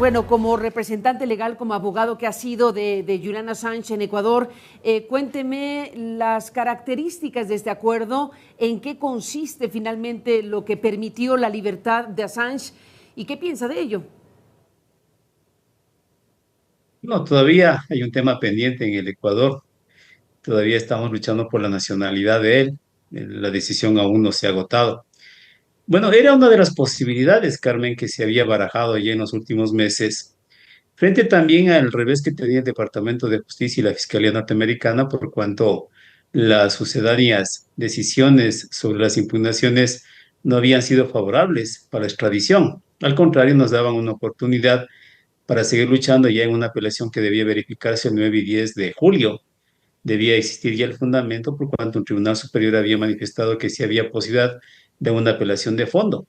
bueno, como representante legal, como abogado que ha sido de Julian Assange en Ecuador, cuénteme las características de este acuerdo, en qué consiste finalmente lo que permitió la libertad de Assange y qué piensa de ello. No, todavía hay un tema pendiente en el Ecuador. Todavía estamos luchando por la nacionalidad de él. La decisión aún no se ha agotado. Bueno, era una de las posibilidades, Carmen, que se había barajado ya en los últimos meses, frente también al revés que tenía el Departamento de Justicia y la Fiscalía norteamericana, por cuanto las sucedáneas decisiones sobre las impugnaciones no habían sido favorables para la extradición. Al contrario, nos daban una oportunidad para seguir luchando ya en una apelación que debía verificarse el 9 y 10 de julio. Debía existir ya el fundamento por cuanto un tribunal superior había manifestado que sí había posibilidad de una apelación de fondo.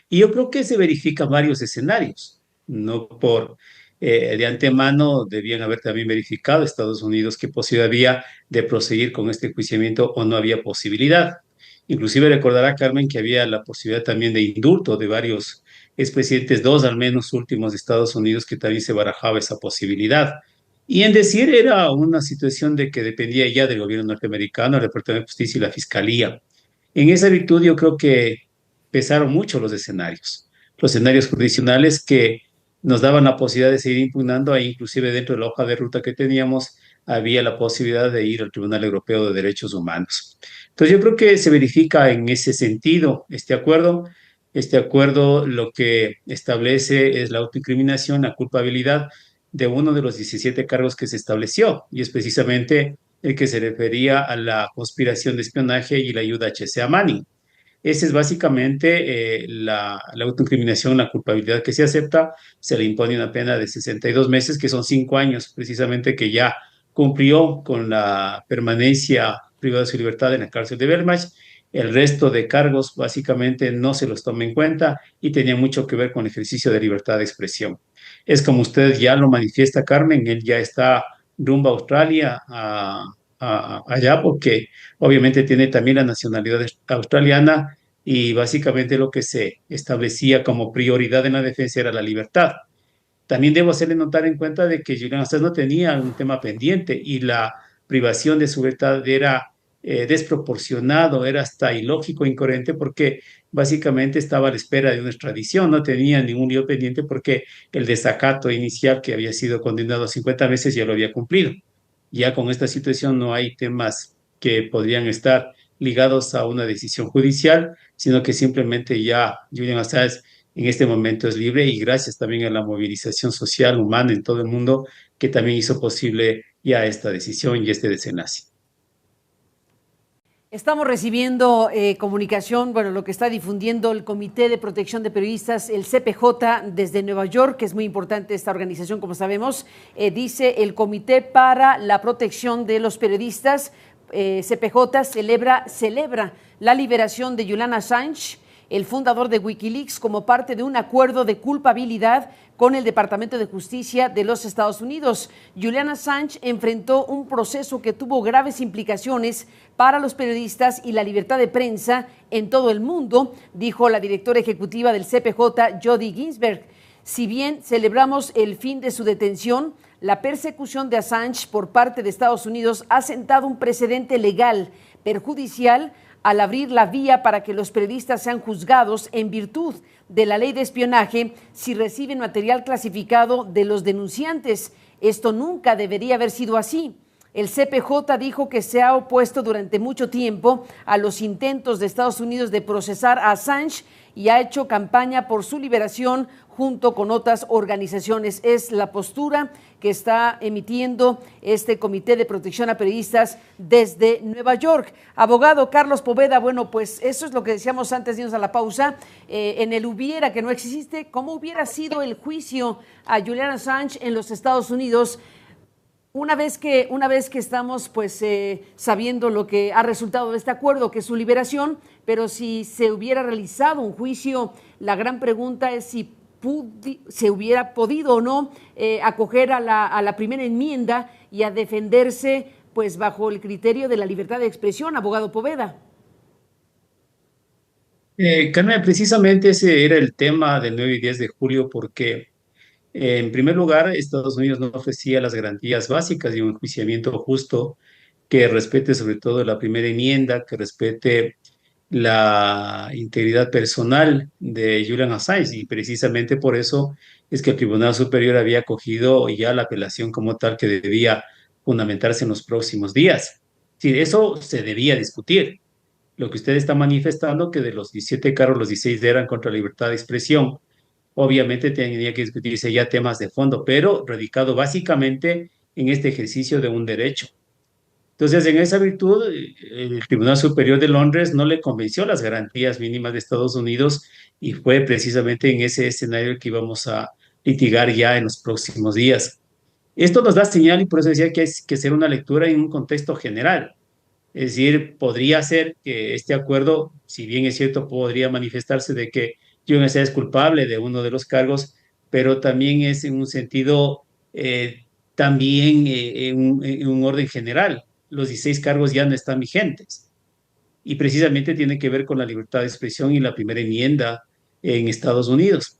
Y yo creo que se verifican varios escenarios, no por de antemano debían haber también verificado Estados Unidos qué posibilidad había de proseguir con este enjuiciamiento o no había posibilidad. Inclusive recordará Carmen que había la posibilidad también de indulto de varios expresidentes, dos al menos últimos de Estados Unidos, que también se barajaba esa posibilidad. Y en decir, era una situación de que dependía ya del gobierno norteamericano, el Departamento de Justicia y la Fiscalía. En esa virtud yo creo que pesaron mucho los escenarios jurisdiccionales que nos daban la posibilidad de seguir impugnando, e inclusive dentro de la hoja de ruta que teníamos había la posibilidad de ir al Tribunal Europeo de Derechos Humanos. Entonces yo creo que se verifica en ese sentido este acuerdo. Este acuerdo lo que establece es la autoincriminación, la culpabilidad de uno de los 17 cargos que se estableció, y es precisamente el que se refería a la conspiración de espionaje y la ayuda a HC Manning. Esa es básicamente la autoincriminación, la culpabilidad que se acepta. Se le impone una pena de 62 meses, que son 5 años precisamente que ya cumplió con la permanencia privada de su libertad en la cárcel de Belmarsh. El resto de cargos básicamente no se los toma en cuenta y tenía mucho que ver con el ejercicio de libertad de expresión. Es como usted ya lo manifiesta, Carmen, él ya está rumbo a Australia, allá, porque obviamente tiene también la nacionalidad australiana, y básicamente lo que se establecía como prioridad en la defensa era la libertad. También debo hacerle notar en cuenta de que Julian Assange no tenía un tema pendiente y la privación de su libertad era desproporcionado, era hasta ilógico, incoherente, porque básicamente estaba a la espera de una extradición, no tenía ningún lío pendiente porque el desacato inicial, que había sido condenado a 50 meses, ya lo había cumplido. Ya con esta situación no hay temas que podrían estar ligados a una decisión judicial, sino que simplemente ya Julian Assange en este momento es libre, y gracias también a la movilización social humana en todo el mundo que también hizo posible ya esta decisión y este desenlace. Estamos recibiendo comunicación, bueno, lo que está difundiendo el Comité de Protección de Periodistas, el CPJ, desde Nueva York, que es muy importante esta organización, como sabemos. Dice el Comité para la Protección de los Periodistas, CPJ, celebra la liberación de Julian Assange, el fundador de Wikileaks, como parte de un acuerdo de culpabilidad con el Departamento de Justicia de los Estados Unidos. Julian Assange enfrentó un proceso que tuvo graves implicaciones para los periodistas y la libertad de prensa en todo el mundo, dijo la directora ejecutiva del CPJ, Jodi Ginsberg. Si bien celebramos el fin de su detención, la persecución de Assange por parte de Estados Unidos ha sentado un precedente legal perjudicial al abrir la vía para que los periodistas sean juzgados en virtud de la ley de espionaje si reciben material clasificado de los denunciantes. Esto nunca debería haber sido así. El CPJ dijo que se ha opuesto durante mucho tiempo a los intentos de Estados Unidos de procesar a Assange y ha hecho campaña por su liberación junto con otras organizaciones. Es la postura que está emitiendo este Comité de Protección a Periodistas desde Nueva York. Abogado Carlos Poveda, bueno, pues eso es lo que decíamos antes de irnos a la pausa. En el hubiera, que no existe, ¿cómo hubiera sido el juicio a Julian Assange en los Estados Unidos? Una vez que estamos pues sabiendo lo que ha resultado de este acuerdo, que es su liberación, pero si se hubiera realizado un juicio, la gran pregunta es si se hubiera podido o no acoger a la primera enmienda y a defenderse pues bajo el criterio de la libertad de expresión, abogado Poveda. Carmen, precisamente ese era el tema del 9 y 10 de julio, porque En primer lugar, Estados Unidos no ofrecía las garantías básicas de un enjuiciamiento justo que respete sobre todo la primera enmienda, que respete la integridad personal de Julian Assange y precisamente por eso es que el Tribunal Superior había acogido ya la apelación como tal que debía fundamentarse en los próximos días. Sí, eso se debía discutir. Lo que usted está manifestando, que de los 17 cargos, los 16 eran contra la libertad de expresión, obviamente tenía que discutirse ya temas de fondo, pero radicado básicamente en este ejercicio de un derecho. Entonces, en esa virtud, el Tribunal Superior de Londres no le convenció las garantías mínimas de Estados Unidos y fue precisamente en ese escenario que íbamos a litigar ya en los próximos días. Esto nos da señal y por eso decía que hay que hacer una lectura en un contexto general. Es decir, podría ser que este acuerdo, si bien es cierto, podría manifestarse de que John es culpable de uno de los cargos, pero también es en un sentido, también en un orden general. Los 16 cargos ya no están vigentes y precisamente tiene que ver con la libertad de expresión y la primera enmienda en Estados Unidos.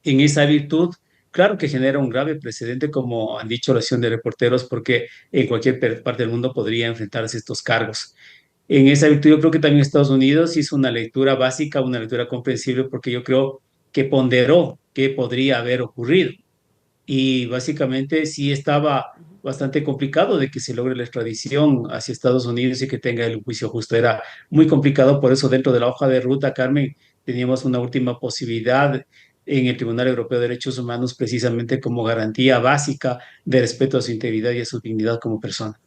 En esa virtud, claro que genera un grave precedente, como han dicho la Asociación de Reporteros, porque en cualquier parte del mundo podría enfrentarse a estos cargos. En esa virtud, yo creo que también Estados Unidos hizo una lectura básica, una lectura comprensible, porque yo creo que ponderó qué podría haber ocurrido. Y básicamente sí estaba bastante complicado de que se logre la extradición hacia Estados Unidos y que tenga el juicio justo. Era muy complicado, por eso dentro de la hoja de ruta, Carmen, teníamos una última posibilidad en el Tribunal Europeo de Derechos Humanos precisamente como garantía básica de respeto a su integridad y a su dignidad como persona.